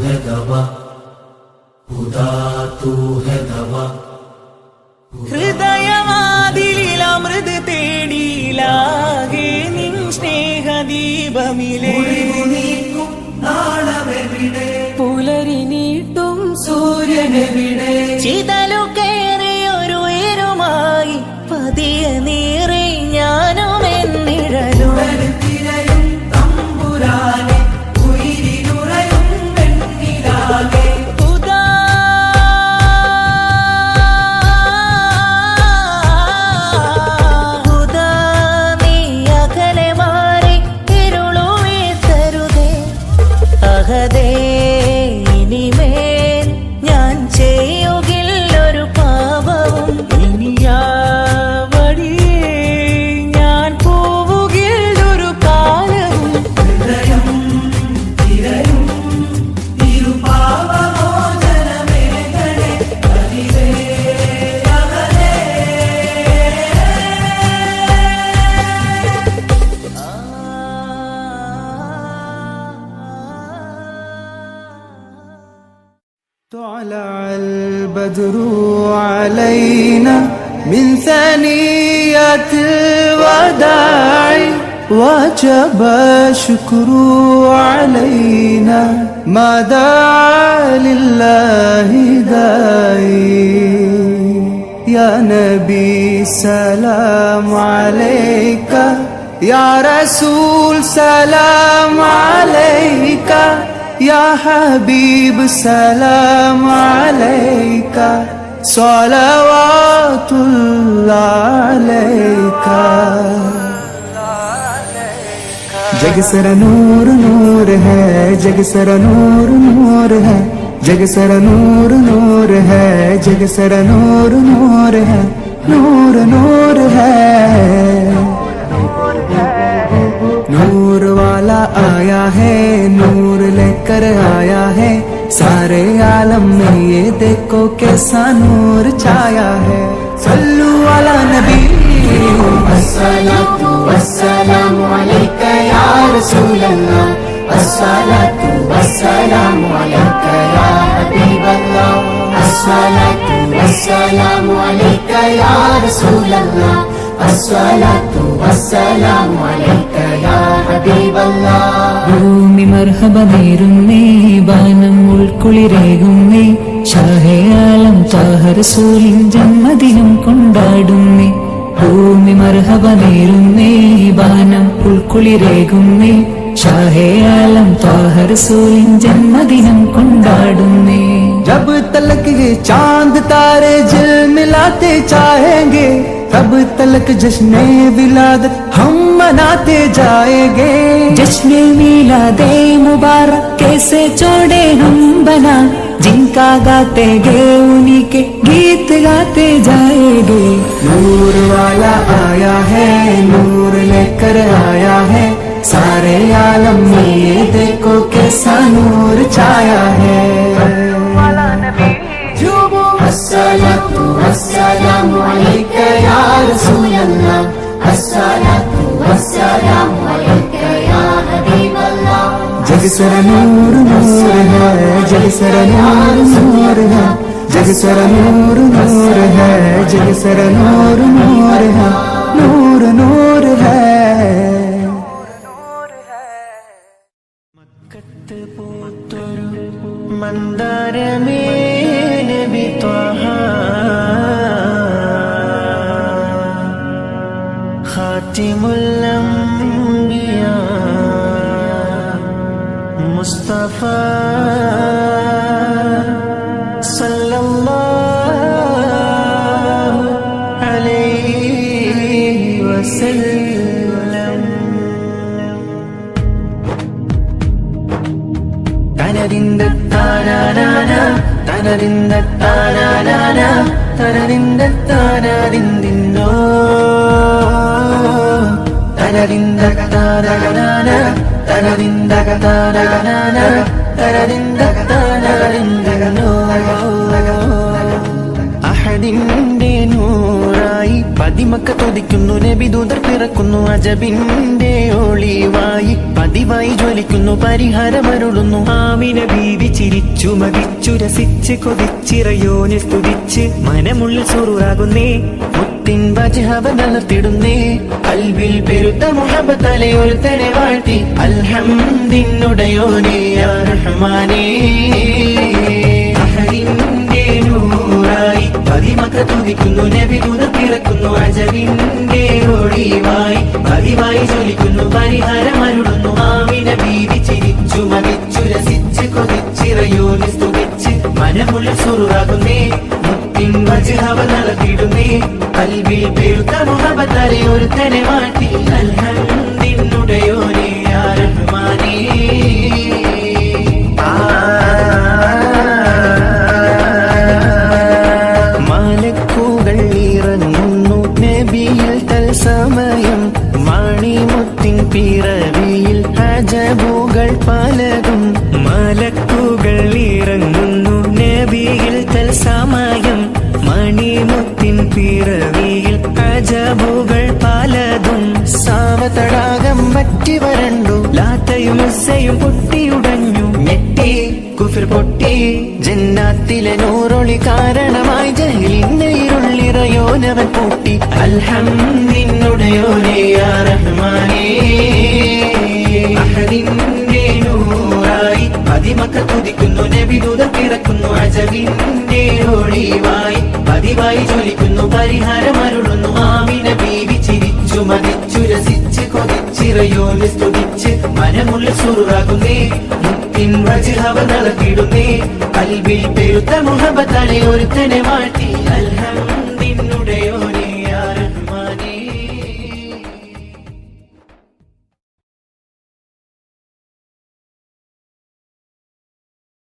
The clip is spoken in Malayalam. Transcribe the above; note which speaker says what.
Speaker 1: है दवा, खुदा तू है दवा.
Speaker 2: ഹൃദയവാതിലിൽ അമൃത് തേടിയിലാകെ നിൻ സ്നേഹദീപമിലേ. പുലരി നീട്ടും സൂര്യനെവിടെ? ചിതലു കയറിയൊരു ഇരുമായി പതിയെ നീറി ഞാനും എന്നിഴലും. ഇനിമേൽ ഞാൻ ചെയ്യുകില്ലൊരു പാപവും, ഇനിയാ വഴിയേ ഞാൻ പോവുകില്ലൊരു കാലവും. ഹൃദയം തിരയും തിരുപാപമോചനമേകണേ അതിവേ അകലേ.
Speaker 3: طلع البدر علينا من ثنيات الوداع وجب الشكر علينا ما دعا لله داعي. يا نبي سلام عليك، يا رسول سلام عليك، يا حبيب سلام عليك، صلوات الله عليك. जग सरा नूर नूर है, जग सरा नूर नूर है, जग सरा नूर नूर है, जग सरा नूर नूर है, नूर नूर है. नूर वाला आया है, नूर लेकर आया है, सारे आलम में ये देखो कैसा नूर छाया है. सल्लु अला नबी. अस्सलातु वस्सलामु अलैका या रसूल अल्लाह, अस्सलातु वस्सलामु अलैका या हबीब अल्लाह, अस्सलातु वस्सलामु अलैका या रसूल अल्लाह, अस्सलातु वस्सलामु अलैका या हबीब अल्लाह. ഭൂമി മർഹബ നേരുന്നേ, വാനം ഉൾക്കുളിരേകുന്നേ, ഷാഹേ ആലം ത്വാഹ റസൂലിൻ ജന്മദിനം കൊണ്ടാടുന്നേ. ഭൂമി മർഹബ നേരുന്നേ, വാനം ഉൾക്കുളിരേകുന്നേ, ഷാഹേ ആലം ത്വാഹ റസൂലിൻ ജന്മദിനം കൊണ്ടാടുന്നേ. जब तलक ये चांद तारे झिलमिलाते चाहेंगे, तब तलक जश्ने विलादत हम मनाते जाएंगे. जश्ने मिलादे मुबारक कैसे छोड़े हम बना, जिनका गाते गे उन्हीं के गीत गाते जाएंगे. नूर वाला आया है, नूर लेकर आया है, सारे आलम में ये देखो कैसा नूर छाया है. अस्सलातु वस्सलामु अलैका या रसूल अल्लाह, अस्सलातु वस्सलामु अलैका या हबीब अल्लाह. जग सरा नूर नूर है, जग सरा नूर नूर है, जग सरा नूर नूर है, जग सरा नूर नूर है, नूर नूर है. മക്കത്ത് പൂത്തൊരു മന്ദാരമേ നബി ത്വാഹ, ഖാതിമുൽ അംബിയാ മുസ്തഫ സല്ലല്ലാഹു അലൈഹി വസല്ലം. തനദിന്ദ താനാനാന തനദിന്ദ താനാനാന തനദിന്ദ താനാദിന്ദിന്നോ തനദിന്ദ താനാനാന തനദിന്ദ താനാനാന തനദിന്ദ താനാദിന്ദിന്നോ. അഹദിന്റെ നൂറായ
Speaker 4: നൂറായി പതിമക്ക തുതിക്കുന്നു നബിദൂതർ പിറക്കുന്നു അജബിന്റെ ഒളിവായി പതിവായി ജ്വലിക്കുന്നു പരിഹാരമരുളുന്നു
Speaker 5: ആമിന ബീവി ചിരിച്ചു മതിച്ചു രസിച്ച് കൊതിച്ചിറയോനെ സ്തുതിച്ച് മനമുള്ളിൽ സുറുറാകുന്നേ
Speaker 4: മുത്തിൻ വജ്ഹവ നടത്തിടുന്നേ കൽവിൽ പെരുത്ത മുഹബത്തലെ ഒരുത്തനെ വാഴ്ത്തി അൽഹംദിനുടയോനേ യാ റഹ്മാനേ
Speaker 5: അഹദിന്റെ നൂറായി പതിമക്ക തുതിക്കുന്നു നബിദൂതർ പിറക്കുന്നു അജബിന്റെ ഒളിവായി പതിവായി ജ്വലിക്കുന്നു പരിഹാരമരുളുന്നു ആമിന ബീവി ചിരിച്ചു മതിച്ചു രസിച്ച് കൊതിച്ചിറയോനെ സ്തുതിച്ച് മനമുള്ളിൽ സുറുറാകുന്നേ മുത്തിൻ വജ്ഹവ നടത്തിടുന്നേ കൽവിൽ പെരുത്ത മുഹബത്തലെ ഒരുത്തനെ വാഴ്ത്തി അൽഹംദിനുടയോനേ യാ റഹ്മാനേ
Speaker 4: മാലക്കുകൾ ഇറങ്ങുന്നു നബിയിൽ തൽസമയം മാണിമുത്തിൻ പിറവിയിൽ അജബുകൾ പലതും
Speaker 5: മലക്കുകൾ ഇറങ്ങുന്നു നബിയിൽ തൽസമയം മണിമുത്തിൻ പിറവിയിൽ അജബുകൾ പലതും
Speaker 4: സാവതടാകം വറ്റി വരണ്ടു
Speaker 5: ലാത്തയും ഉസ്സയും പൊട്ടിയുടഞ്ഞു
Speaker 4: ഞെട്ടി കുഫിർ പൊട്ടി ജന്നാത്തിലെ നൂറൊളി കാരണമായി ജഹലിന്റെ ഇരുള്ളിറയോനവൻ പൂട്ടി
Speaker 5: അൽഹംദിനുടയോനേ യാ റഹ്മാനേ അഹദിന്റെ നൂറായി പതിമക്ക തുതിക്കുന്നു നബിദൂതർ പിറക്കുന്നു അജബിന്റെ ഒളിവായി പതിവായി ജ്വലിക്കുന്നു പരിഹാരമരുളുന്നു ആമിന ബീവി ചിരിച്ചു മതിച്ചു രസിച്ച് കൊതിച്ചിറയോനെ സ്തുതിച്ച് മനമുള്ളിൽ സുറുറാകുന്നേ മുത്തിൻ വജ്ഹവ നടത്തിടുന്നേ കൽവിൽ പെരുത്ത മുഹബത്തലെ ഒരുത്തനെ വാഴ്ത്തി അൽഹം